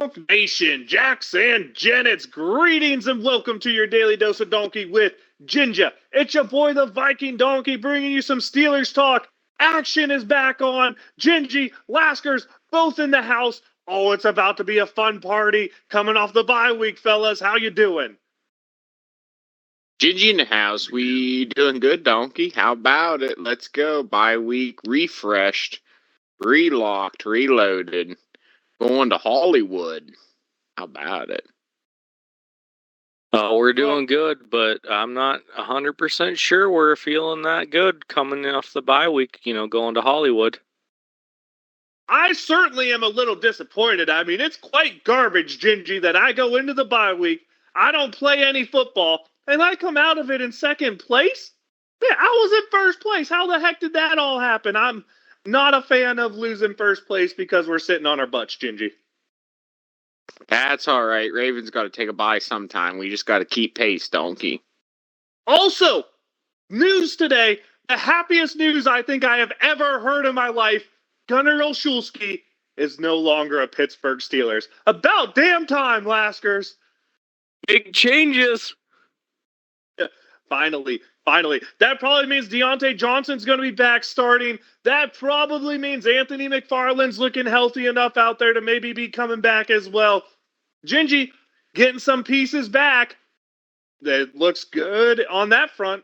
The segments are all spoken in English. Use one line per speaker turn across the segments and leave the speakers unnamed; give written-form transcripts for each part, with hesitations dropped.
Donk Nation, Jax and Janet's greetings and welcome to your daily dose of donkey with Ginger. It's your boy, the Viking Donkey, bringing you some Steelers talk. Action is back on. Gingy, Laskers, both in the house. Oh, it's about to be a fun party. Coming off the bye week, fellas. How you doing?
Gingy in the house. We doing good, Donkey? How about it? Let's go. Bye week, refreshed, relocked, reloaded. Going to Hollywood. How about it?
We're doing good, but I'm not 100% sure we're feeling that good coming off the bye week, going to Hollywood.
I certainly am a little disappointed. I mean, it's quite garbage, Gingy, that I go into the bye week, I don't play any football, and I come out of it in second place? Yeah, I was in first place. How the heck did that all happen? I'm not a fan of losing first place because we're sitting on our butts, Gingy.
That's all right. Ravens got to take a bye sometime. We just got to keep pace, Donkey.
Also, news today, the happiest news I think I have ever heard in my life. Gunnar Olszewski is no longer a Pittsburgh Steelers. About damn time, Laskers.
Big changes.
Finally. That probably means Deontay Johnson's going to be back starting. That probably means Anthony McFarland's looking healthy enough out there to maybe be coming back as well. Gingy, getting some pieces back. That looks good on that front.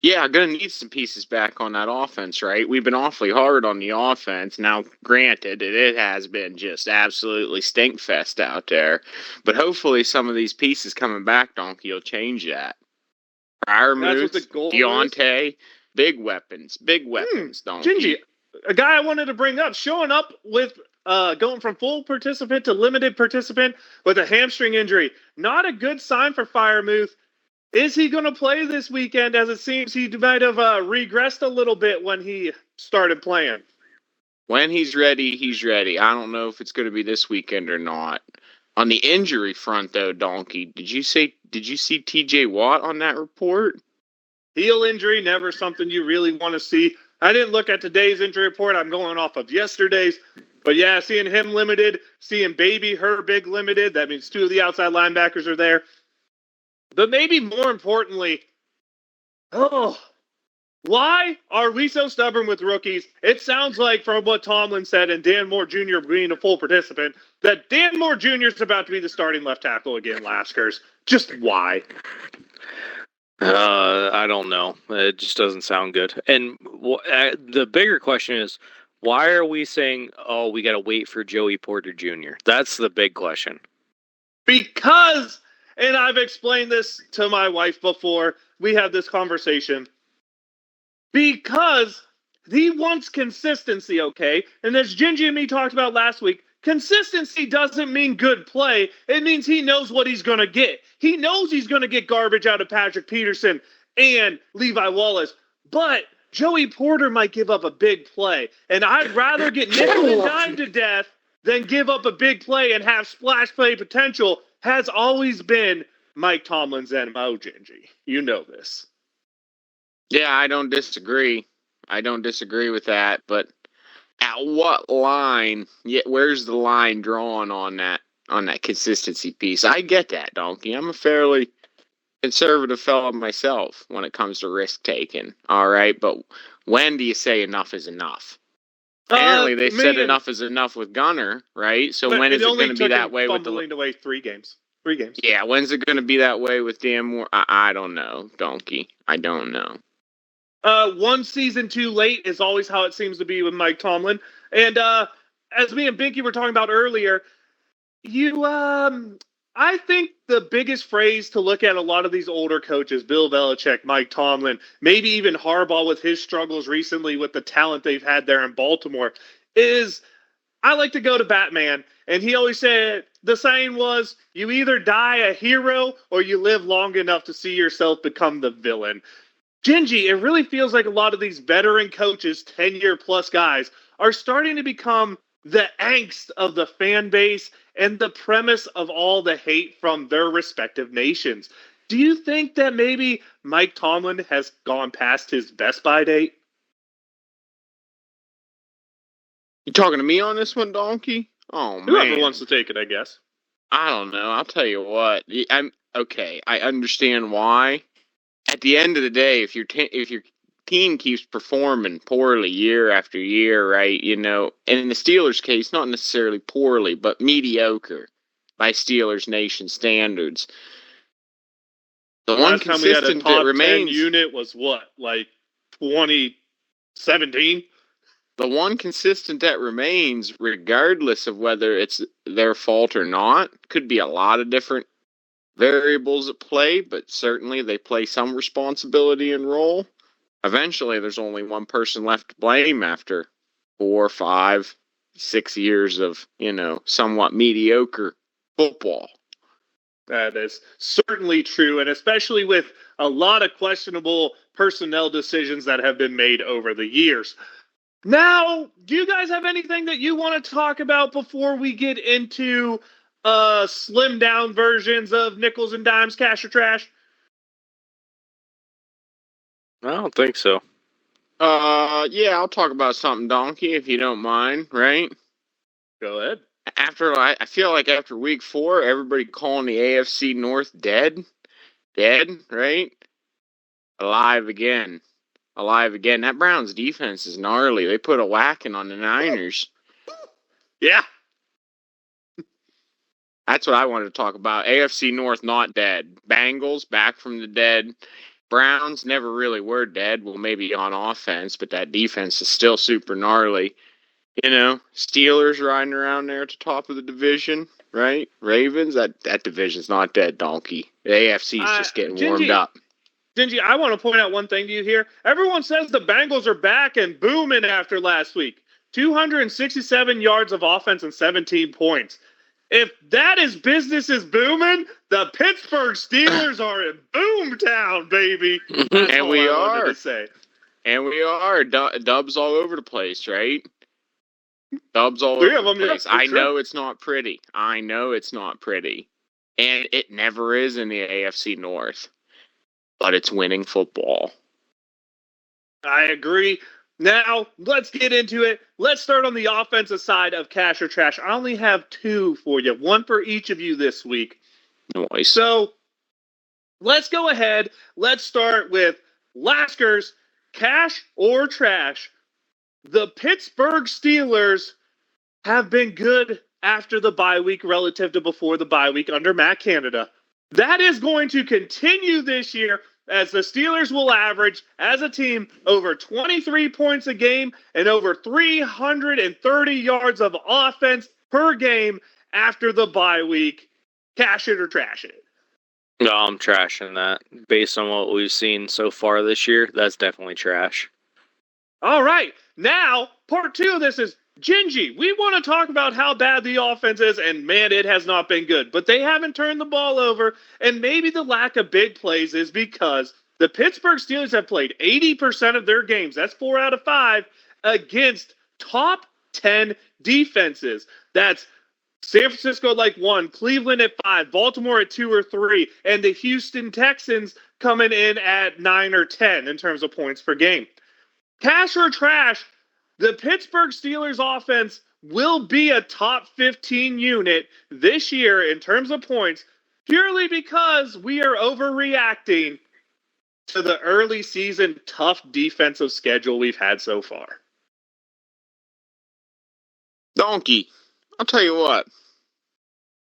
Yeah, going to need some pieces back on that offense, right? We've been awfully hard on the offense. Now, granted, it has been just absolutely stinkfest out there. But hopefully some of these pieces coming back, Donkey, will change that. Moose, Deontay, big weapons, Donkey.
Gingy, a guy I wanted to bring up, showing up with going from full participant to limited participant with a hamstring injury. Not a good sign for Firemuth. Is he going to play this weekend, as it seems he might have regressed a little bit when he started playing?
When he's ready, he's ready. I don't know if it's going to be this weekend or not. On the injury front, though, Donkey, did you see T.J. Watt on that report?
Heel injury, never something you really want to see. I didn't look at today's injury report. I'm going off of yesterday's. But yeah, seeing him limited, seeing Baby Herbig limited, that means two of the outside linebackers are there. But maybe more importantly, why are we so stubborn with rookies? It sounds like, from what Tomlin said and Dan Moore Jr. being a full participant, that Dan Moore Jr. is about to be the starting left tackle again, Laskers. Just why?
I don't know. It just doesn't sound good. And the bigger question is, why are we saying, we got to wait for Joey Porter Jr.? That's the big question.
Because, and I've explained this to my wife before, we had this conversation, because he wants consistency, okay? And as Gingy and me talked about last week, consistency doesn't mean good play. It means he knows what he's going to get. He knows he's going to get garbage out of Patrick Peterson and Levi Wallace. But Joey Porter might give up a big play. And I'd rather get nickel and dime to death than give up a big play and have splash play potential. Has always been Mike Tomlin's MO, Gingy. You know this.
Yeah, I don't disagree. With that, but at what line? Where's the line drawn on that consistency piece? I get that, Donkey. I'm a fairly conservative fellow myself when it comes to risk taking. All right, but when do you say enough is enough? Apparently, they said enough is enough with Gunner, right? So when is it going to be that way with
the away 3 games? 3 games.
Yeah, when's it going to be that way with Dan Moore? I don't know, Donkey. I don't know.
One season too late is always how it seems to be with Mike Tomlin. And as me and Binky were talking about earlier, I think the biggest phrase to look at a lot of these older coaches, Bill Belichick, Mike Tomlin, maybe even Harbaugh with his struggles recently with the talent they've had there in Baltimore, is I like to go to Batman. And he always said, the saying was, you either die a hero or you live long enough to see yourself become the villain. Gingy, it really feels like a lot of these veteran coaches, 10-year-plus guys, are starting to become the angst of the fan base and the premise of all the hate from their respective nations. Do you think that maybe Mike Tomlin has gone past his best by date?
You talking to me on this one, Donkey? Oh
Whoever
man,
wants to take it, I guess.
I don't know. I'll tell you what. I'm okay. I understand why. At the end of the day, if your team keeps performing poorly year after year, right? You know, and in the Steelers' case, not necessarily poorly, but mediocre by Steelers Nation standards. The one
Last time we had a
consistent that
top 10
remains,
unit was what, like 2017?
the one consistent that remains, regardless of whether it's their fault or not, could be a lot of different variables at play, but certainly they play some responsibility and role. Eventually, there's only one person left to blame after 4, 5, 6 years of, somewhat mediocre football.
That is certainly true, and especially with a lot of questionable personnel decisions that have been made over the years. Now, do you guys have anything that you want to talk about before we get into slim down versions of nickels and dimes, cash or trash?
I don't think so.
Yeah, I'll talk about something, Donkey, if you don't mind, right?
Go ahead.
I feel like after week 4, everybody calling the AFC North dead, right? Alive again. That Browns defense is gnarly. They put a whacking on the Niners.
Yeah.
That's what I wanted to talk about. AFC North not dead. Bengals back from the dead. Browns never really were dead. Well, maybe on offense, but that defense is still super gnarly. Steelers riding around there at the top of the division, right? Ravens, that division's not dead, Donkey. The AFC is just getting warmed up.
Gingy, I want to point out one thing to you here. Everyone says the Bengals are back and booming after last week. 267 yards of offense and 17 points. If that is business is booming, the Pittsburgh Steelers are in boomtown, baby. That's
and
all
we
I
are.
wanted to say.
And we are. Dubs all over the place, right? Dubs all
Three
over
of them,
the place.
yeah,
I
sure.
know it's not pretty. And it never is in the AFC North. But it's winning football.
I agree. Now, let's get into it. Let's start on the offensive side of cash or trash. I only have 2 for you, one for each of you this week.
Nice.
So, let's go ahead. Let's start with Lasker's cash or trash. The Pittsburgh Steelers have been good after the bye week relative to before the bye week under Matt Canada. That is going to continue this year as the Steelers will average as a team over 23 points a game and over 330 yards of offense per game after the bye week. Cash it or trash it.
No, I'm trashing that. Based on what we've seen so far this year, that's definitely trash.
All right. Now, part 2 of this is Gingy. We want to talk about how bad the offense is, and man, it has not been good. But they haven't turned the ball over, and maybe the lack of big plays is because the Pittsburgh Steelers have played 80% of their games, that's 4 out of 5, against top 10 defenses. That's San Francisco like 1, Cleveland at 5, Baltimore at 2 or 3, and the Houston Texans coming in at 9 or 10 in terms of points per game. Cash or trash, the Pittsburgh Steelers offense will be a top 15 unit this year in terms of points purely because we are overreacting to the early season tough defensive schedule we've had so far.
Donkey, I'll tell you what.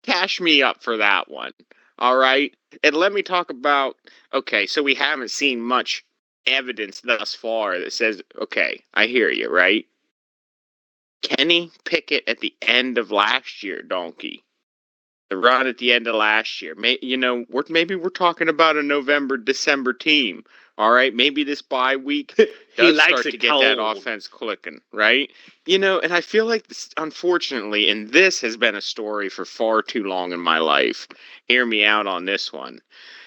Cash me up for that one. All right? And let me talk about, okay, so we haven't seen much evidence thus far that says, okay, I hear you, right? Kenny Pickett at the end of last year, Donkey. The run at the end of last year. Maybe we're talking about a November, December team. All right, maybe this bye week does start to get that offense clicking, right? And I feel like this, unfortunately, and this has been a story for far too long in my life. Hear me out on this one.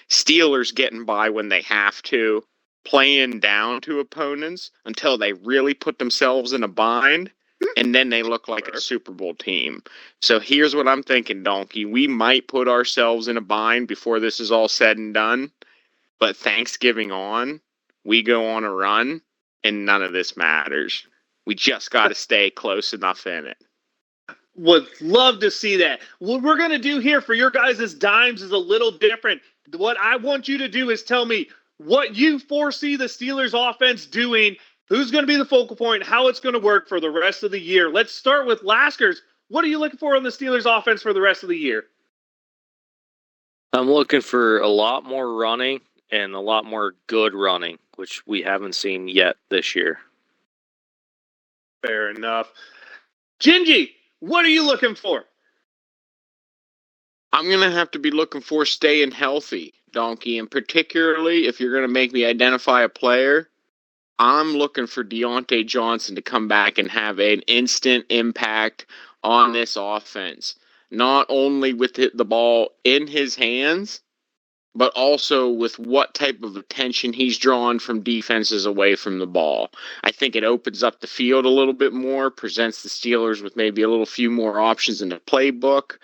Steelers getting by when they have to, playing down to opponents until they really put themselves in a bind, and then they look like a Super Bowl team. So here's what I'm thinking, Donkey. We might put ourselves in a bind before this is all said and done, but Thanksgiving on, we go on a run, and none of this matters. We just got to stay close enough in it.
would love to see that. What we're going to do here for your guys' dimes is a little different. What I want you to do is tell me what you foresee the Steelers offense doing, who's going to be the focal point, how it's going to work for the rest of the year. Let's start with Laskers. What are you looking for in the Steelers offense for the rest of the year?
I'm looking for a lot more running and a lot more good running, which we haven't seen yet this year.
Fair enough. Gingy, what are you looking for?
I'm going to have to be looking for staying healthy, Donkey, and particularly if you're going to make me identify a player, I'm looking for Deontay Johnson to come back and have an instant impact on this offense. Not only with the ball in his hands, but also with what type of attention he's drawn from defenses away from the ball. I think it opens up the field a little bit more, presents the Steelers with maybe a little few more options in the playbook,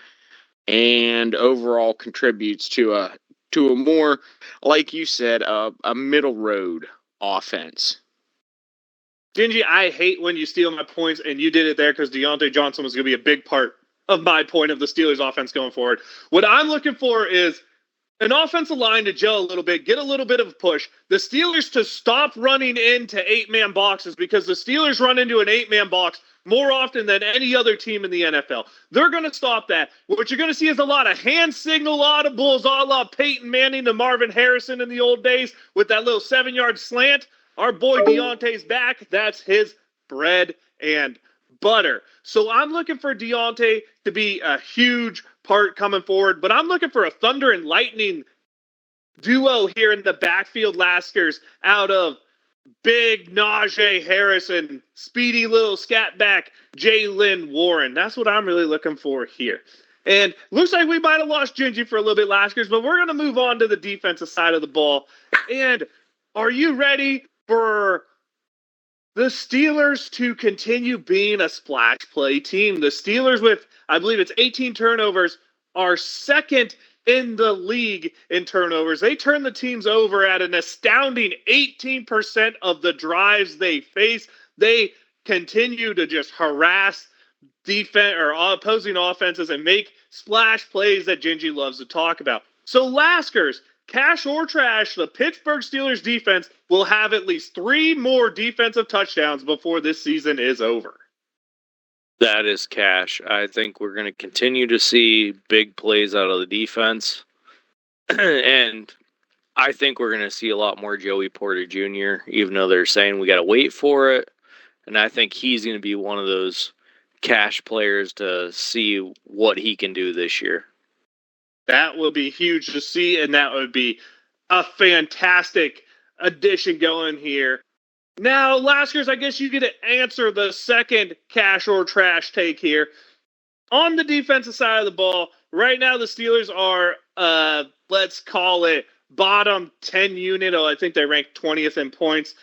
and overall contributes to a more, like you said, a middle road offense.
Gingy, I hate when you steal my points, and you did it there because Deontay Johnson was going to be a big part of my point of the Steelers offense going forward. What I'm looking for is an offensive line to gel a little bit, get a little bit of a push. The Steelers to stop running into 8-man boxes because the Steelers run into an 8-man box more often than any other team in the NFL. They're going to stop that. What you're going to see is a lot of hand signal audibles a la Peyton Manning to Marvin Harrison in the old days with that little 7-yard slant. Our boy Deontay's back. That's his bread and butter. So I'm looking for Deontay to be a huge part coming forward, but I'm looking for a thunder and lightning duo here in the backfield, Laskers, out of big Najee Harris and speedy little scat back Jaylen Warren. That's what I'm really looking for here. And looks like we might have lost Gingy for a little bit, Laskers, but we're going to move on to the defensive side of the ball. And are you ready for the Steelers to continue being a splash play team? The Steelers, with, I believe it's 18 turnovers, are second in the league in turnovers. They turn the teams over at an astounding 18% of the drives they face. They continue to just harass defense or opposing offenses and make splash plays that Gingy loves to talk about. So Laskers, cash or trash, the Pittsburgh Steelers defense will have at least 3 more defensive touchdowns before this season is over.
That is cash. I think we're going to continue to see big plays out of the defense. And I think we're going to see a lot more Joey Porter Jr., even though they're saying we got to wait for it. And I think he's going to be one of those cash players to see what he can do this year.
That will be huge to see, and that would be a fantastic addition going here. Now, Laskers, I guess you get to answer the second cash or trash take here. On the defensive side of the ball, right now the Steelers are, let's call it, bottom 10 unit. I think they rank 20th in points.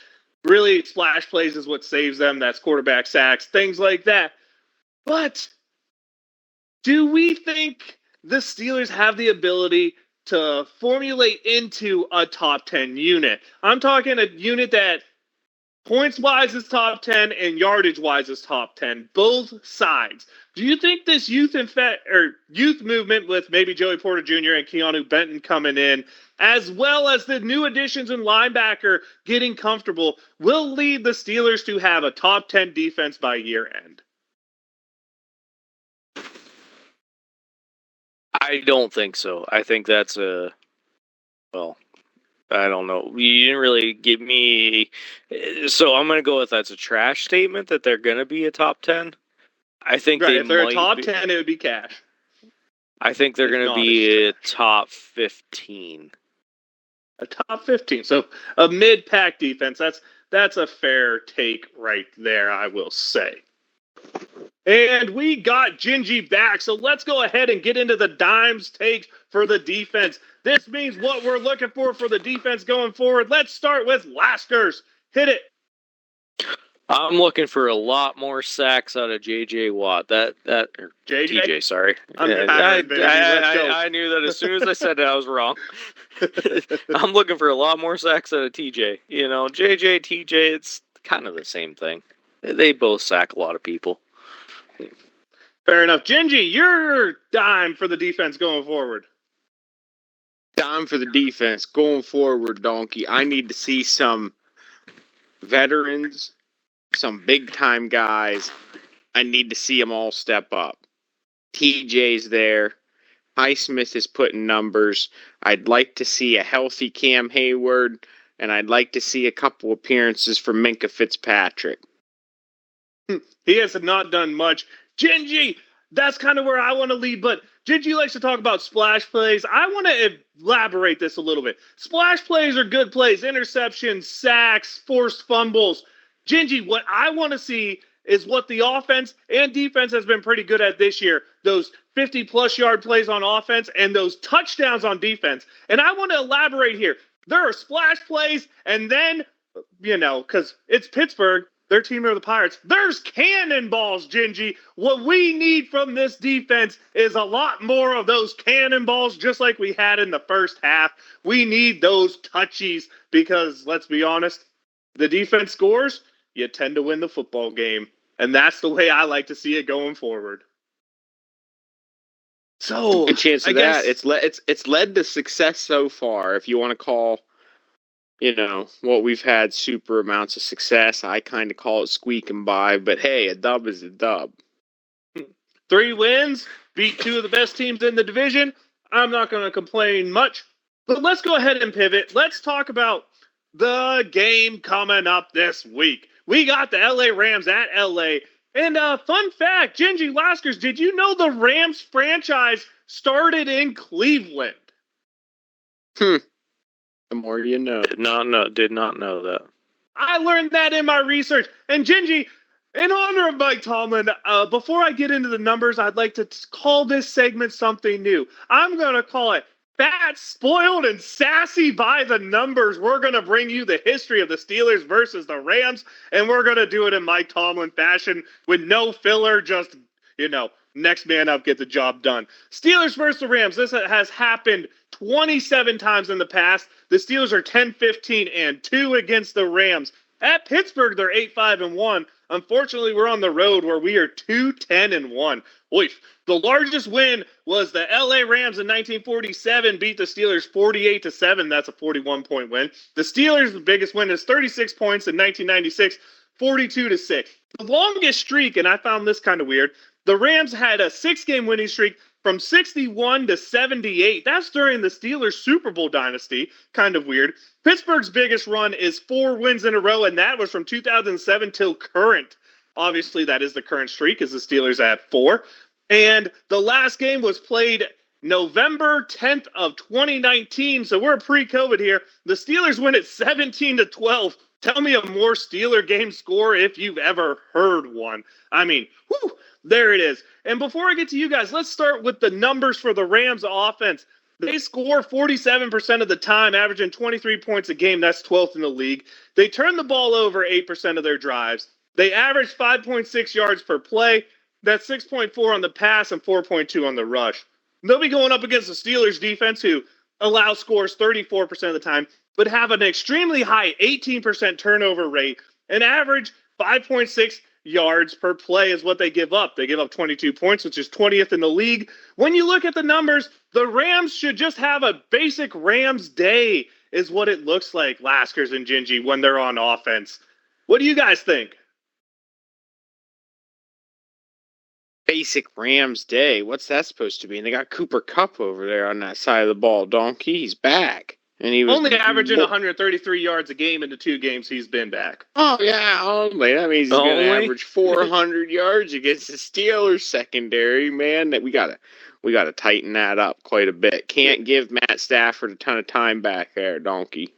Really, splash plays is what saves them. That's quarterback sacks, things like that. But do we think the Steelers have the ability to formulate into a top 10 unit? I'm talking a unit that points-wise is top 10 and yardage-wise is top 10, both sides. Do you think this youth movement with maybe Joey Porter Jr. and Keanu Benton coming in, as well as the new additions in linebacker getting comfortable, will lead the Steelers to have a top 10 defense by year end?
I don't think so. I think that's I don't know. You didn't really give me... So I'm going to go with that's a trash statement that they're going to be a top 10. I think
right, if they're a top 10, it would be cash.
I think they're going to be a top 15.
A top 15. So a mid-pack defense. That's a fair take right there, I will say. And we got Gingy back, so let's go ahead and get into the dimes takes for the defense. This means what we're looking for the defense going forward. Let's start with Laskers. Hit it.
I'm looking for a lot more sacks out of J.J. Watt. TJ, sorry. I knew that as soon as I said it, I was wrong. I'm looking for a lot more sacks out of TJ. You know, JJ, TJ, it's kind of the same thing. They both sack a lot of people.
Fair enough. Gingy, your dime for the defense going forward.
Time for the defense going forward, Donkey. I need to see some veterans, some big time guys. I need to see them all step up. TJ's there. Highsmith is putting numbers. I'd like to see a healthy Cam Hayward, and I'd like to see a couple appearances from Minka Fitzpatrick.
He has not done much. Gingy, that's kind of where I want to lead, but Gingy likes to talk about splash plays. I want to elaborate this a little bit. Splash plays are good plays, interceptions, sacks, forced fumbles. Gingy, what I want to see is what the offense and defense has been pretty good at this year. Those 50-plus yard plays on offense and those touchdowns on defense. And I want to elaborate here. There are splash plays, and then, because it's Pittsburgh, their team are the Pirates. There's cannonballs, Gingy. What we need from this defense is a lot more of those cannonballs, just like we had in the first half. We need those touchies because, let's be honest, the defense scores, you tend to win the football game. And that's the way I like to see it going forward. So,
good chance of that. It's led to success so far. If you want to call, what we've had super amounts of success, I kind of call it squeaking by. But hey, a dub is a dub.
3 wins, beat 2 of the best teams in the division. I'm not going to complain much. But let's go ahead and pivot. Let's talk about the game coming up this week. We got the LA Rams at LA. And fun fact, Gingy Laskers, did you know the Rams franchise started in Cleveland?
The more you know.
Did not know that.
I learned that in my research. And Gingy, in honor of Mike Tomlin, before I get into the numbers, I'd like to call this segment something new. I'm going to call it Fat, Spoiled, and Sassy by the Numbers. We're going to bring you the history of the Steelers versus the Rams, and we're going to do it in Mike Tomlin fashion with no filler, just, next man up, get the job done. Steelers versus the Rams. This has happened 27 times in the past. The Steelers are 10-15-2 against the Rams. At Pittsburgh, they're 8-5-1. Unfortunately, we're on the road where we are 2-10-1. Oy. The largest win was the LA Rams in 1947, beat the Steelers 48-7. That's a 41-point win. The Steelers' biggest win is 36 points in 1996, 42-6. The longest streak, and I found this kind of weird, the Rams had a 6-game winning streak from 61 to 78. That's during the Steelers Super Bowl dynasty. Kind of weird. Pittsburgh's biggest run is 4 wins in a row, and that was from 2007 till current. Obviously, that is the current streak, as the Steelers at 4. And the last game was played November 10th of 2019, so we're pre-COVID here. The Steelers win at 17-12. Tell me a more Steeler game score if you've ever heard one. I mean, whew, there it is. And before I get to you guys, let's start with the numbers for the Rams offense. They score 47% of the time, averaging 23 points a game. That's 12th in the league. They turn the ball over 8% of their drives. They average 5.6 yards per play. That's 6.4 on the pass and 4.2 on the rush. They'll be going up against the Steelers defense, who allow scores 34% of the time, but have an extremely high 18% turnover rate. An average 5.6 yards per play is what they give up. They give up 22 points, which is 20th in the league. When you look at the numbers, the Rams should just have a basic Rams day, is what it looks like, Laskers and Gingy, when they're on offense. What do you guys think?
Basic Rams day. What's that supposed to be? And they got Cooper Kupp over there on that side of the ball. Donkey, he's back. And he was
only averaging 133 yards a game in the 2 games he's been back.
Oh, yeah, only. That means he's going to average 400 yards against the Steelers secondary, man. That we gotta tighten that up quite a bit. Can't give Matt Stafford a ton of time back there, Donkey.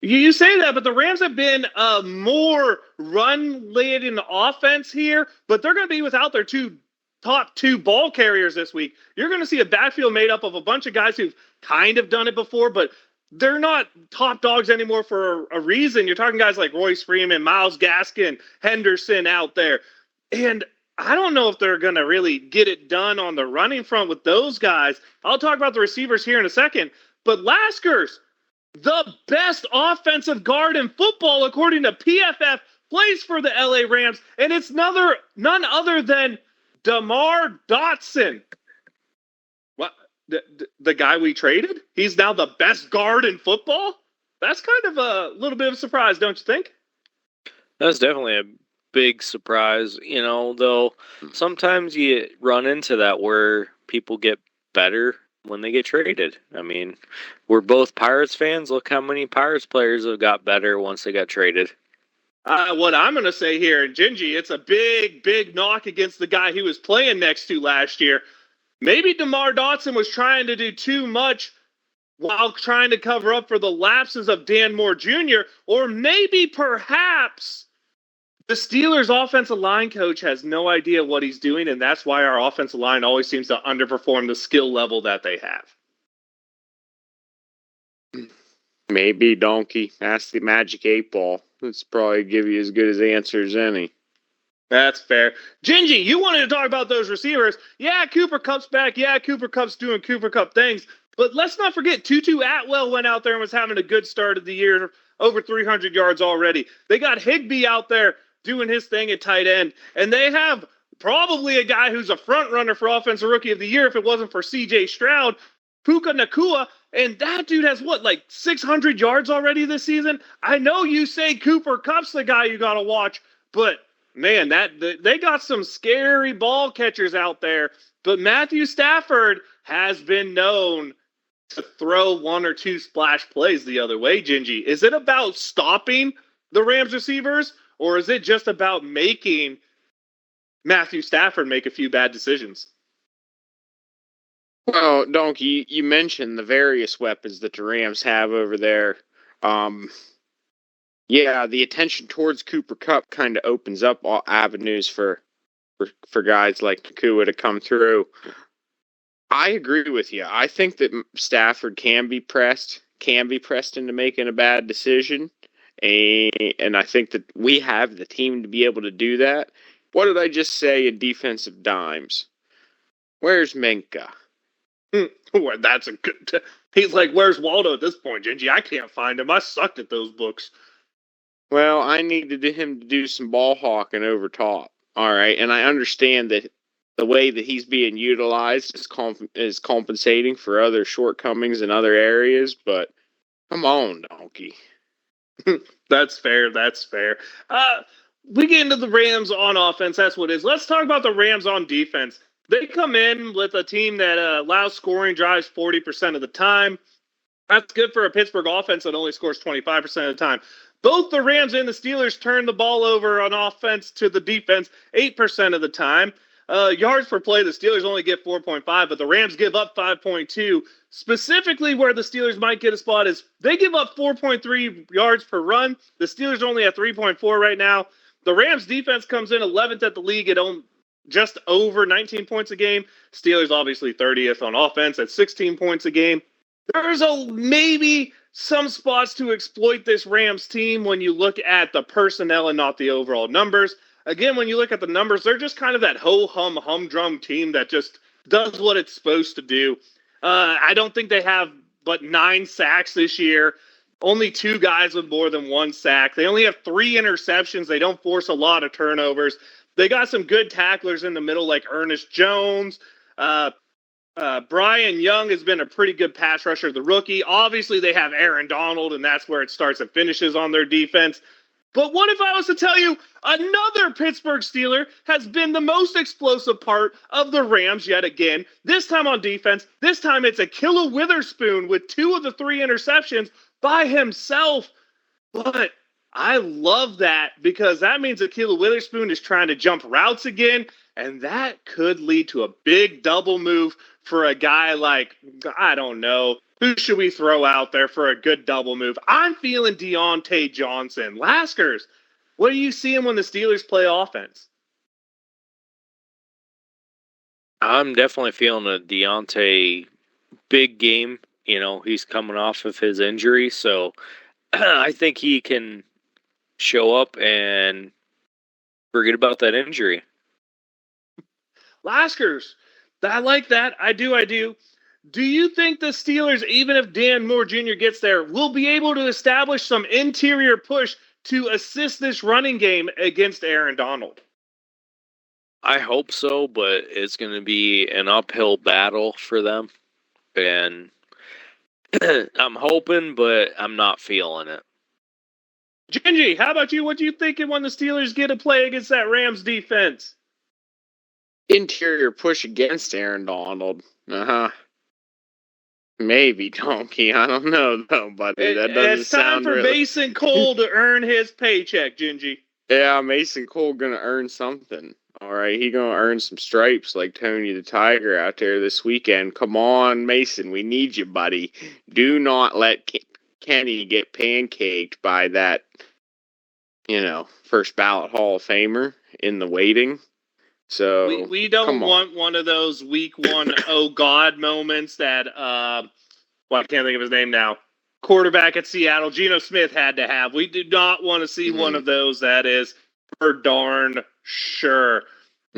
You say that, but the Rams have been more run-laden offense here, but they're going to be without their top 2 ball carriers this week. You're going to see a backfield made up of a bunch of guys who've kind of done it before, but they're not top dogs anymore for a reason. You're talking guys like Royce Freeman, Myles Gaskin, Henderson out there. And I don't know if they're going to really get it done on the running front with those guys. I'll talk about the receivers here in a second. But Laskers, the best offensive guard in football, according to PFF, plays for the LA Rams. And it's none other than DeMar Dotson. What? The guy we traded? He's now the best guard in football? That's kind of a little bit of a surprise, don't you think?
That's definitely a big surprise, though sometimes you run into that where people get better when they get traded. I mean, we're both Pirates fans. Look how many Pirates players have got better once they got traded.
What I'm going to say here, and Gingy, it's a big, big knock against the guy he was playing next to last year. Maybe DeMar Dotson was trying to do too much while trying to cover up for the lapses of Dan Moore Jr., or maybe perhaps the Steelers' offensive line coach has no idea what he's doing, and that's why our offensive line always seems to underperform the skill level that they have.
Maybe, Donkey. Ask the Magic 8 Ball. It's probably give you as good as answer as any.
That's fair. Gingy, you wanted to talk about those receivers. Yeah, Cooper Kupp's back. Yeah, Cooper Kupp's doing Cooper Kupp things. But let's not forget, Tutu Atwell went out there and was having a good start of the year, over 300 yards already. They got Higbee out there doing his thing at tight end. And they have probably a guy who's a front runner for Offensive Rookie of the Year if it wasn't for C.J. Stroud, Puka Nacua. And that dude has, 600 yards already this season? I know you say Cooper Kupp's the guy you got to watch, but man, they got some scary ball catchers out there. But Matthew Stafford has been known to throw one or two splash plays the other way, Gingy. Is it about stopping the Rams receivers, or is it just about making Matthew Stafford make a few bad decisions?
Well, Donkey, you mentioned the various weapons that the Rams have over there. Yeah, the attention towards Cooper Kupp kind of opens up all avenues for guys like Nakua to come through. I agree with you. I think that Stafford can be pressed into making a bad decision, and I think that we have the team to be able to do that. What did I just say in defensive dimes? Where's Minka?
Well, that's a good. He's like, where's Waldo at this point, Gingy? I can't find him. I sucked at those books.
Well, I needed him to do some ball hawking over top. All right, and I understand that the way that he's being utilized is compensating for other shortcomings in other areas, but come on, Donkey.
That's fair. That's fair. We get into the Rams on offense. That's what it is. Let's talk about the Rams on defense. They come in with a team that allows scoring drives 40% of the time. That's good for a Pittsburgh offense that only scores 25% of the time. Both the Rams and the Steelers turn the ball over on offense to the defense 8% of the time. Yards per play, the Steelers only get 4.5, but the Rams give up 5.2. Specifically, where the Steelers might get a spot is they give up 4.3 yards per run. The Steelers are only at 3.4 right now. The Rams defense comes in 11th at the league at just over 19 points a game. Steelers obviously 30th on offense at 16 points a game. There's maybe some spots to exploit this Rams team when you look at the personnel and not the overall numbers. Again, when you look at the numbers, they're just kind of that ho-hum, humdrum team that just does what it's supposed to do. I don't think they have but 9 sacks this year. Only 2 guys with more than 1 sack. They only have 3 interceptions. They don't force a lot of turnovers. They got some good tacklers in the middle like Ernest Jones. Brian Young has been a pretty good pass rusher, the rookie. Obviously, they have Aaron Donald, and that's where it starts and finishes on their defense. But what if I was to tell you another Pittsburgh Steeler has been the most explosive part of the Rams yet again? This time on defense. This time it's Ahkello Witherspoon with 2 of the 3 interceptions by himself. But I love that because that means Ahkello Witherspoon is trying to jump routes again, and that could lead to a big double move for a guy like, I don't know, who should we throw out there for a good double move? I'm feeling Deontay Johnson. Laskers, what are you seeing when the Steelers play offense?
I'm definitely feeling a Deontay big game. He's coming off of his injury, so I think he can show up and forget about that injury.
Laskers, I like that. I do. Do you think the Steelers, even if Dan Moore Jr. gets there, will be able to establish some interior push to assist this running game against Aaron Donald?
I hope so, but it's going to be an uphill battle for them. And I'm hoping, but I'm not feeling it.
Gingy, how about you? What do you thinking when the Steelers get to play against that Rams defense?
Interior push against Aaron Donald. Maybe, Donkey. I don't know, though, buddy. That doesn't
It's time
sound
for
really...
Mason Cole to earn his paycheck, Gingy.
Yeah, Mason Cole gonna earn something. All right, he gonna earn some stripes like Tony the Tiger out there this weekend. Come on, Mason, we need you, buddy. Do not let Kenny get pancaked by that, first ballot Hall of Famer in the waiting. So
we don't
come on.
want one of those week one oh god moments that I can't think of his name now. Quarterback at Seattle, Geno Smith had to have. We do not want to see one of those. That is for darn sure.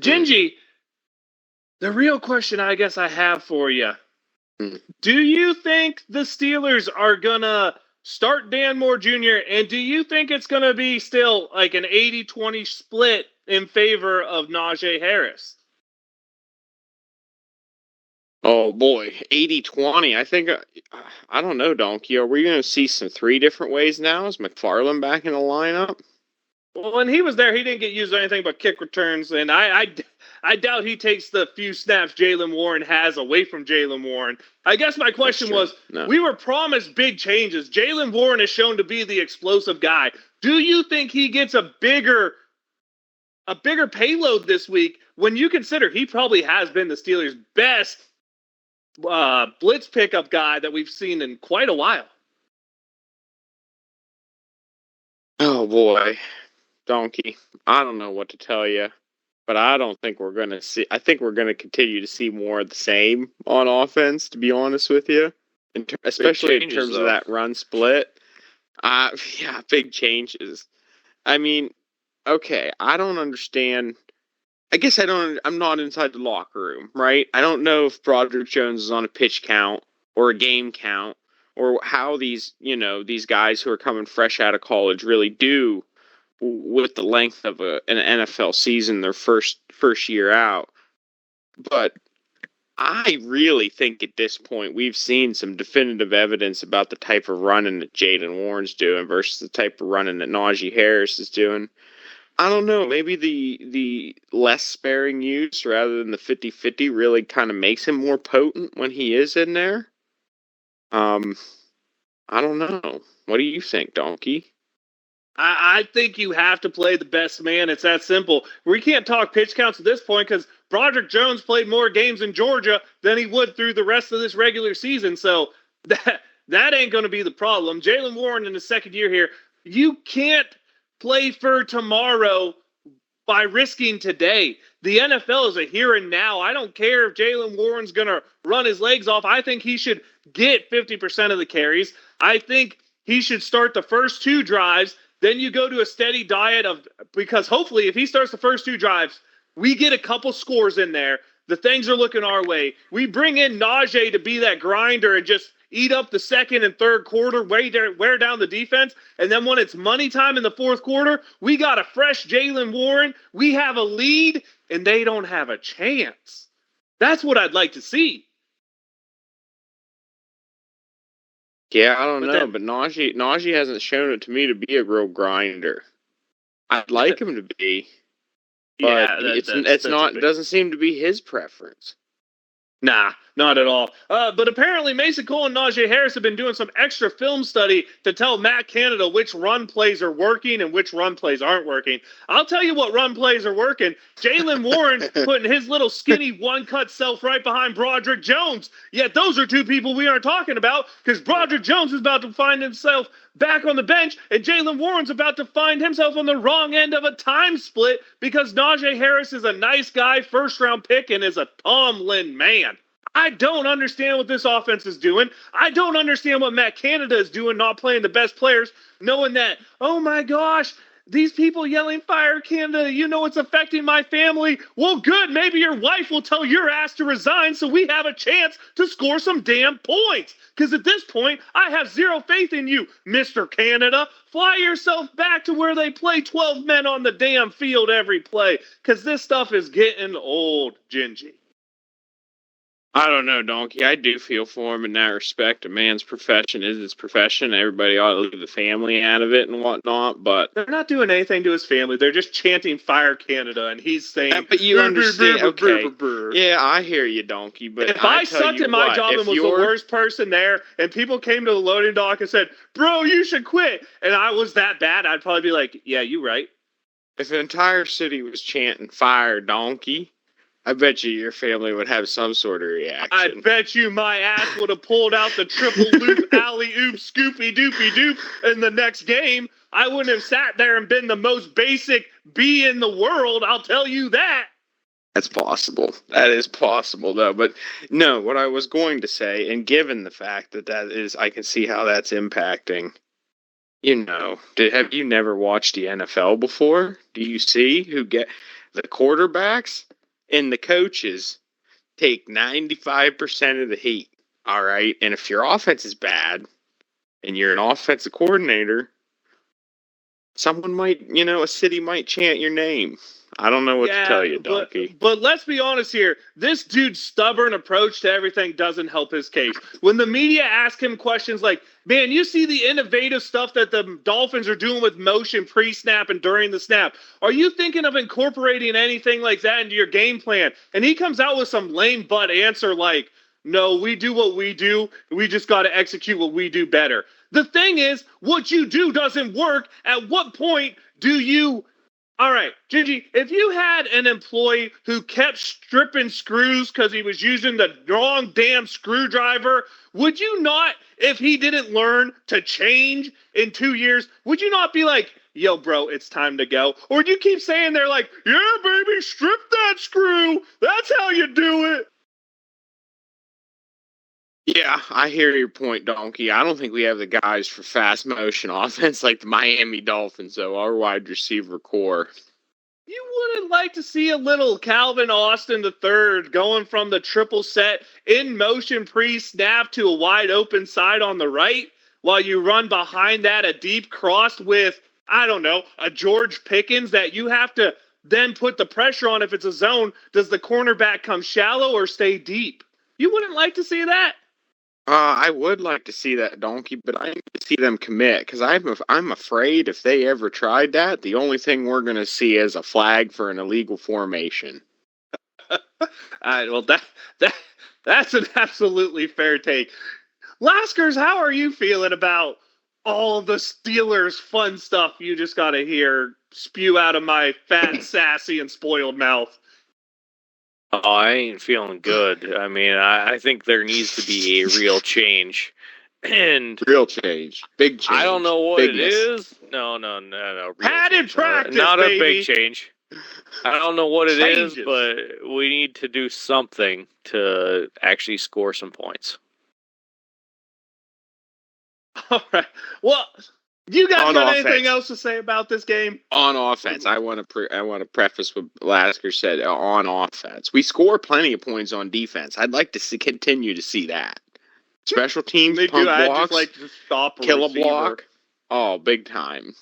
Gingy, the real question I guess I have for you. Do you think the Steelers are going to start Dan Moore Jr., and do you think it's going to be still like an 80-20 split in favor of Najee Harris?
Oh, boy. 80-20. I think, I don't know, Donkey. Are we going to see some 3 different ways now? Is McFarland back in the lineup?
Well, when he was there, he didn't get used on anything but kick returns, and I doubt he takes the few snaps Jaylen Warren has away from Jaylen Warren. I guess my question was, we were promised big changes. Jaylen Warren is shown to be the explosive guy. Do you think he gets a bigger payload this week when you consider he probably has been the Steelers' best blitz pickup guy that we've seen in quite a while?
Oh, boy. Donkey, I don't know what to tell you, but I don't think we're going to see... I think we're going to continue to see more of the same on offense, to be honest with you, especially in terms of that run split. Yeah, big changes. I mean, okay, I don't understand... I guess I'm not inside the locker room, right? I don't know if Broderick Jones is on a pitch count or a game count or how these guys who are coming fresh out of college really do with the length of an NFL season, their first year out. But I really think at this point we've seen some definitive evidence about the type of running that Jaylen Warren's doing versus the type of running that Najee Harris is doing. I don't know, maybe the less sparing use rather than the 50-50 really kind of makes him more potent when he is in there. I don't know. What do you think, Donkey?
I think you have to play the best man. It's that simple. We can't talk pitch counts at this point because Broderick Jones played more games in Georgia than he would through the rest of this regular season. So that ain't going to be the problem. Jaylen Warren in his second year here, you can't play for tomorrow by risking today. The NFL is a here and now. I don't care if Jaylen Warren's going to run his legs off. I think he should get 50% of the carries. I think he should start the first 2 drives. Then you go to a steady diet because hopefully if he starts the first 2 drives, we get a couple scores in there. The things are looking our way. We bring in Najee to be that grinder and just eat up the second and third quarter, wear down the defense. And then when it's money time in the fourth quarter, we got a fresh Jaylen Warren. We have a lead, and they don't have a chance. That's what I'd like to see.
Yeah, I don't know, but Najee hasn't shown it to me to be a real grinder. I'd like him to be, but it doesn't seem to be his preference.
Nah, not at all. But apparently Mason Cole and Najee Harris have been doing some extra film study to tell Matt Canada which run plays are working and which run plays aren't working. I'll tell you what run plays are working. Jaylen Warren's putting his little skinny one-cut self right behind Broderick Jones. Yet those are 2 people we aren't talking about because Broderick Jones is about to find himself back on the bench, and Jaylen Warren's about to find himself on the wrong end of a time split because Najee Harris is a nice guy, first-round pick, and is a Tomlin man. I don't understand what this offense is doing. I don't understand what Matt Canada is doing, not playing the best players, knowing that, oh my gosh, these people yelling fire Canada, it's affecting my family. Well, good. Maybe your wife will tell your ass to resign so we have a chance to score some damn points. Because at this point, I have zero faith in you, Mr. Canada. Fly yourself back to where they play 12 men on the damn field every play. Because this stuff is getting old, Gingy.
I don't know, Donkey. I do feel for him in that respect. A man's profession is his profession. Everybody ought to leave the family out of it and whatnot, but
they're not doing anything to his family. They're just chanting "Fire Canada," and he's saying,
but you understand, okay? Yeah, I hear you, Donkey. But
if I sucked at my job and was the worst person there, and people came to the loading dock and said, "Bro, you should quit," and I was that bad, I'd probably be like, "Yeah, you right."
If an entire city was chanting "Fire, Donkey," I bet you your family would have some sort of reaction.
I bet you my ass would have pulled out the triple loop, alley-oop, scoopy-doopy-doop in the next game. I wouldn't have sat there and been the most basic B in the world, I'll tell you that.
That's possible. That is possible, though. But no, what I was going to say, and given the fact that is, I can see how that's impacting. Have you never watched the NFL before? Do you see who get the quarterbacks? And the coaches take 95% of the heat, all right? And if your offense is bad and you're an offensive coordinator, someone might, a city might chant your name. I don't know what to tell you, Donkey.
But let's be honest here. This dude's stubborn approach to everything doesn't help his case. When the media ask him questions like, man, you see the innovative stuff that the Dolphins are doing with motion pre-snap and during the snap. Are you thinking of incorporating anything like that into your game plan? And he comes out with some lame butt answer like, no, we do what we do. We just got to execute what we do better. The thing is, what you do doesn't work. At what point do you... All right, Gingy, if you had an employee who kept stripping screws because he was using the wrong damn screwdriver, would you not, if he didn't learn to change in 2 years, would you not be like, yo, bro, it's time to go? Or do you keep saying they're like, yeah, baby, strip that screw. That's how you do it.
Yeah, I hear your point, Donkey. I don't think we have the guys for fast motion offense like the Miami Dolphins, though, our wide receiver core.
You wouldn't like to see a little Calvin Austin III going from the triple set in motion pre-snap to a wide open side on the right while you run behind that a deep cross with, I don't know, a George Pickens that you have to then put the pressure on if it's a zone. Does the cornerback come shallow or stay deep? You wouldn't like to see that?
I would like to see that, Donkey, but I need to see them commit because I'm afraid if they ever tried that, the only thing we're going to see is a flag for an illegal formation.
All right, well, that's an absolutely fair take. Laskers, how are you feeling about all the Steelers fun stuff you just got to hear spew out of my fat, sassy, and spoiled mouth?
Oh, I ain't feeling good. I mean, I think there needs to be a real change. And
real change. Big change.
I don't know what it is. No.
Padded practice,
not
baby.
A big change. I don't know what it is, but we need to do something to actually score some points.
All right. Well, you guys got anything else to say about this game?
On offense, I want to preface what Lasker said. On offense, we score plenty of points on defense. I'd like to continue to see that. Special teams, pump blocks,
I'd just like to stop
kill a block. Oh, big time.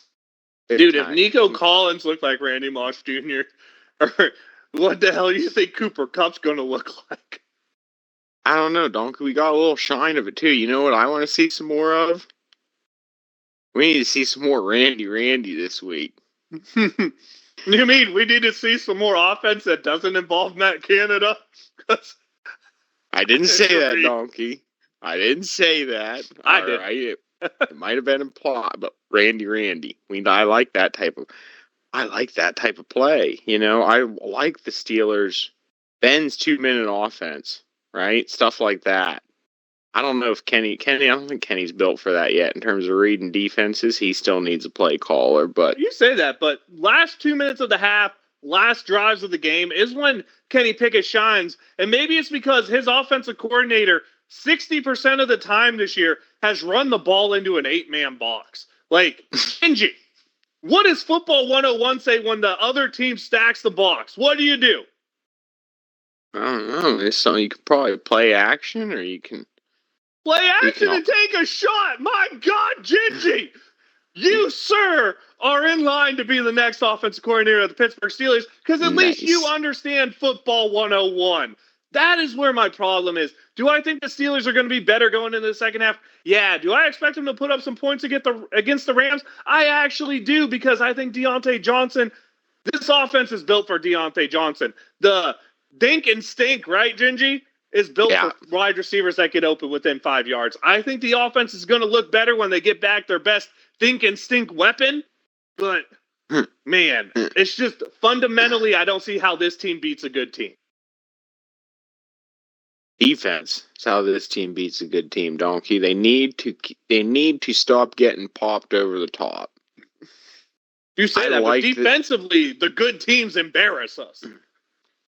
Dude, if Nico Collins looked like Randy Moss Jr., or what the hell do you think Cooper Kupp's going to look like?
I don't know, Donkey. We got a little shine of it, too. You know what I want to see some more of? We need to see some more Randy this week.
You mean we need to see some more offense that doesn't involve Matt Canada?
I didn't say that, Donkey. I didn't say that.
I did.
Right? It might have been implied, but Randy. I like that type of play. I like the Steelers. Ben's 2-minute offense, right? Stuff like that. I don't know if Kenny, I don't think Kenny's built for that yet in terms of reading defenses. He still needs a play caller, but...
You say that, but last 2 minutes of the half, last drives of the game is when Kenny Pickett shines. And maybe it's because his offensive coordinator, 60% of the time this year, has run the ball into an 8-man box. Like, Kenji, What does Football 101 say when the other team stacks the box? What do you do?
I don't know. It's something you can probably play action, or you can
play action and take a shot. My God, Gingy, you, sir, are in line to be the next offensive coordinator of the Pittsburgh Steelers because at least you understand Football 101. That is where my problem is. Do I think the Steelers are going to be better going into the second half? Yeah. Do I expect them to put up some points against the Rams? I actually do because I think Deontay Johnson, this offense is built for Deontay Johnson. The dink and stink, right, Gingy? Is built for wide receivers that get open within 5 yards. I think the offense is going to look better when they get back their best think and stink weapon. But, man, it's just fundamentally, I don't see how this team beats a good team.
Defense is how this team beats a good team, Donkey. They need to stop getting popped over the top.
You say that, but defensively, the good teams embarrass us.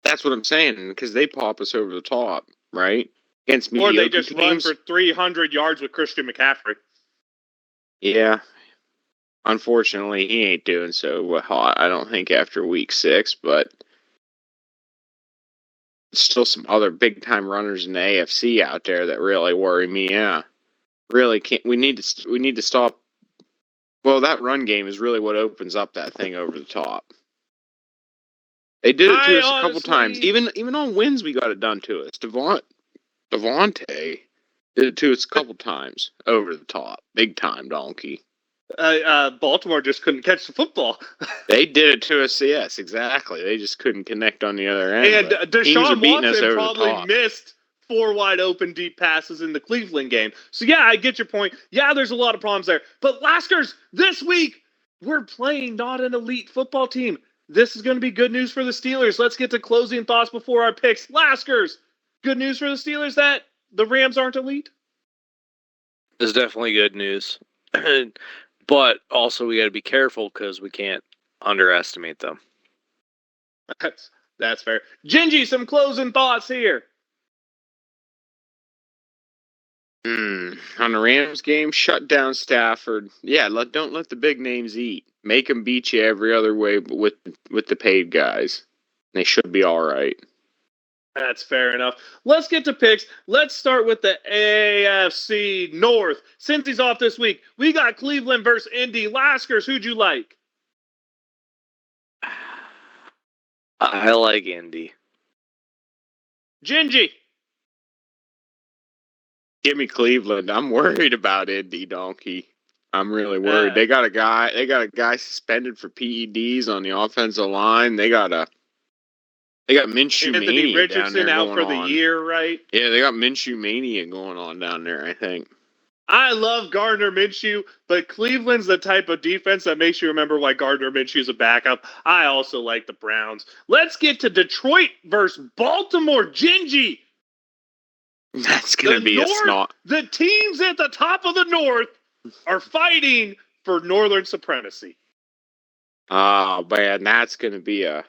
That's what I'm saying, because they pop us over the top, right? Against
mediocre teams. Or they just
teams.
Run for 300 yards with Christian McCaffrey.
Yeah. Unfortunately, he ain't doing so hot, I don't think, after week 6, but still some other big-time runners in the AFC out there that really worry me, yeah. Really can't. We need to stop. Well, that run game is really what opens up that thing over the top. They did it to us a couple times. Even on wins, we got it done to us. Devontae did it to us a couple times over the top. Big time, Donkey.
Baltimore just couldn't catch the football.
They did it to us, yes, exactly. They just couldn't connect on the other end.
And Deshaun Watson probably missed 4 wide open deep passes in the Cleveland game. So, yeah, I get your point. Yeah, there's a lot of problems there. But, Laskers, this week, we're playing not an elite football team. This is going to be good news for the Steelers. Let's get to closing thoughts before our picks. Laskers, good news for the Steelers that the Rams aren't elite?
It's definitely good news. But also we got to be careful because we can't underestimate them.
That's fair. Gingy, some closing thoughts here.
On the Rams game, shut down Stafford. Yeah, don't let the big names eat. Make them beat you every other way with the paid guys. They should be all right.
That's fair enough. Let's get to picks. Let's start with the AFC North. Since he's off this week, we got Cleveland versus Indy. Laskers, who'd you like?
I like Indy.
Gingy.
Give me Cleveland. I'm worried about Indy, Donkey. I'm really worried. They got a guy suspended for PEDs on the offensive line. They got Minshew
Anthony
mania
Richardson
down there
out
going
for the
on.
year, right?
Yeah, they got Minshew mania going on down there, I think.
I love Gardner Minshew, but Cleveland's the type of defense that makes you remember why Gardner Minshew's a backup. I also like the Browns. Let's get to Detroit versus Baltimore. Gingy.
That's going to be a snot.
The teams at the top of the North are fighting for Northern supremacy.
Oh, man, that's going to be a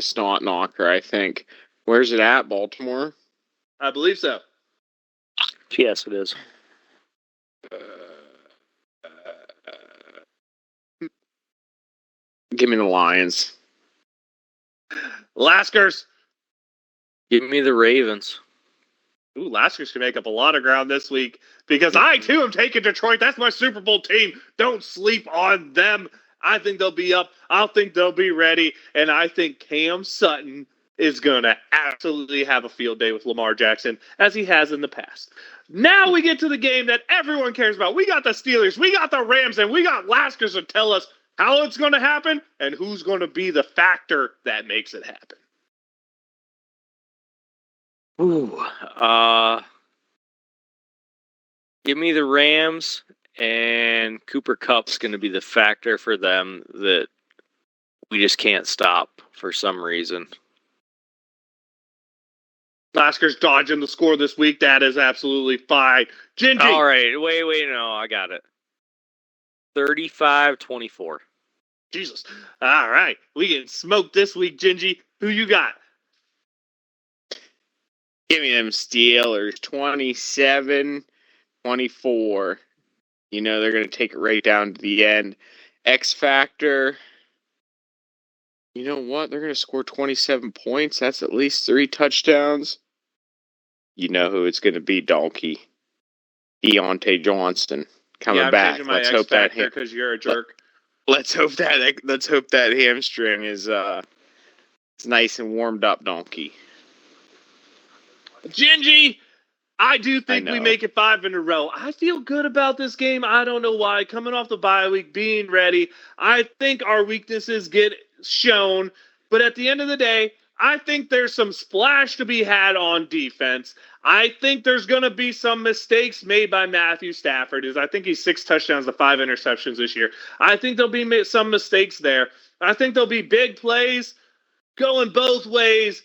snot knocker, I think. Where's it at, Baltimore?
I believe so.
Yes, it is.
Give me the Lions.
Laskers.
Give me the Ravens.
Ooh, Laskers can make up a lot of ground this week because I, too, am taking Detroit. That's my Super Bowl team. Don't sleep on them. I think they'll be up. I think they'll be ready. And I think Cam Sutton is going to absolutely have a field day with Lamar Jackson, as he has in the past. Now we get to the game that everyone cares about. We got the Steelers, we got the Rams, and we got Laskers to tell us how it's going to happen and who's going to be the factor that makes it happen.
Ooh, give me the Rams, and Cooper Kupp's going to be the factor for them that we just can't stop for some reason.
Laskers dodging the score this week. That is absolutely fine. Gingy.
All right. Wait. No, I got it. 35-24.
Jesus. All right. We getting smoked this week, Gingy. Who you got?
Give me them Steelers. 27-24. You know, they're going to take it right down to the end. X factor. You know what? They're going to score 27 points. That's at least 3 touchdowns. You know who it's going to be, Donkey. Deontay Johnson coming
I'm
back.
changing my X factor because you're a jerk.
Let's hope that hamstring is nice and warmed up, Donkey.
Gingy, I do think we
know.
make it 5 in a row. I feel good about this game. I don't know why. Coming off the bye week, being ready, I think our weaknesses get shown. But at the end of the day, I think there's some splash to be had on defense. I think there's going to be some mistakes made by Matthew Stafford. I think he's 6 touchdowns to 5 interceptions this year. I think there'll be some mistakes there. I think there'll be big plays going both ways.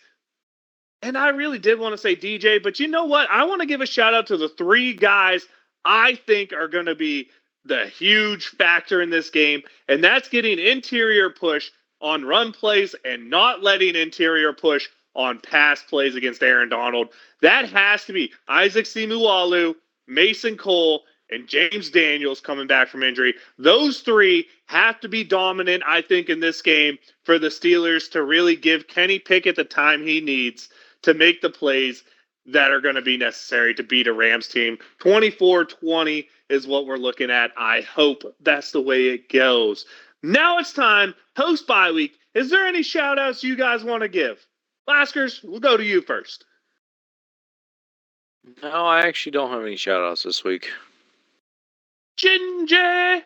And I really did want to say DJ, but you know what? I want to give a shout out to the 3 guys I think are going to be the huge factor in this game, and that's getting interior push on run plays and not letting interior push on pass plays against Aaron Donald. That has to be Isaac Seumalo, Mason Cole, and James Daniels coming back from injury. Those 3 have to be dominant, I think, in this game for the Steelers to really give Kenny Pickett the time he needs to make the plays that are going to be necessary to beat a Rams team. 24-20 is what we're looking at. I hope that's the way it goes. Now it's time, post bye week. Is there any shout outs you guys want to give? Laskers, we'll go to you first.
No, I actually don't have any shout outs this week.
Ginger!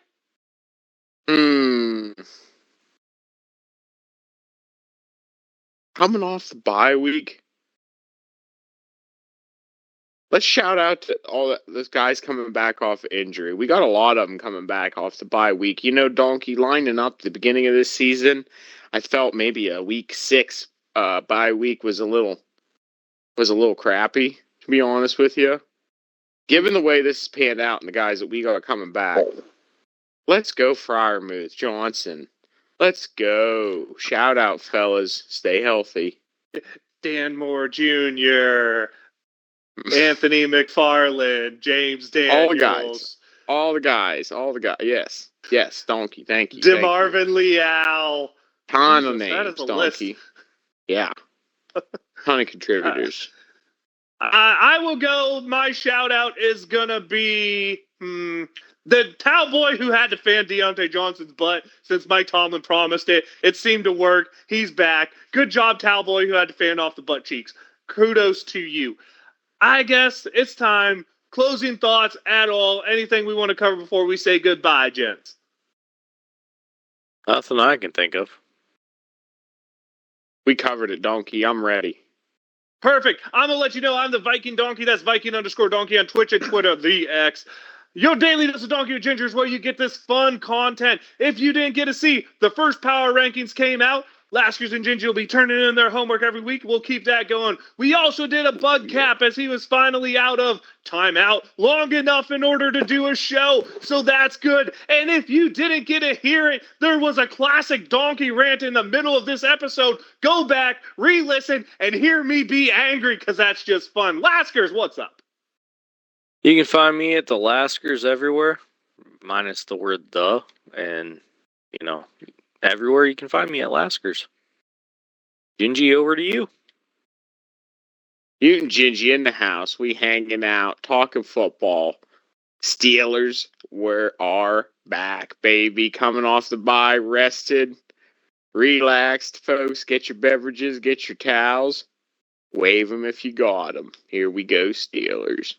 Coming off the bye week, let's shout out to all those guys coming back off injury. We got a lot of them coming back off the bye week. You know, Donkey, lining up the beginning of this season, I felt maybe a week 6 bye week was a little crappy, to be honest with you. Given the way this has panned out and the guys that we got coming back, let's go Freiermuth, Johnson. Let's go. Shout out, fellas. Stay healthy.
Dan Moore Jr., Anthony McFarland, James Daniels.
All the guys. Yes, Donkey. Thank you.
DeMarvin Leal.
Ton of names, Donkey.
List.
Yeah. Ton of contributors.
I will go. My shout out is going to be the cowboy who had to fan Deontay Johnson's butt since Mike Tomlin promised it. It seemed to work. He's back. Good job, cowboy who had to fan off the butt cheeks. Kudos to you. I guess it's time. Closing thoughts at all. Anything we want to cover before we say goodbye, gents?
Nothing I can think of.
We covered it, Donkey. I'm ready.
Perfect. I'm going to let you know I'm the Viking Donkey. That's Viking_Donkey on Twitch and Twitter, the X. Your daily dose of Donkey with Ginger is where you get this fun content. If you didn't get to see, the first power rankings came out. Laskers and Ginger will be turning in their homework every week. We'll keep that going. We also did a bug cap as he was finally out of timeout long enough in order to do a show. So that's good. And if you didn't get to hear it, there was a classic donkey rant in the middle of this episode. Go back, re-listen, and hear me be angry because that's just fun. Laskers, what's up?
You can find me at the Laskers everywhere, minus the word the, and, everywhere you can find me at Laskers. Gingy, over to you.
You and Gingy in the house. We hanging out, talking football. Steelers are back, baby. Coming off the bye, rested, relaxed, folks. Get your beverages, get your towels. Wave them if you got them. Here we go, Steelers.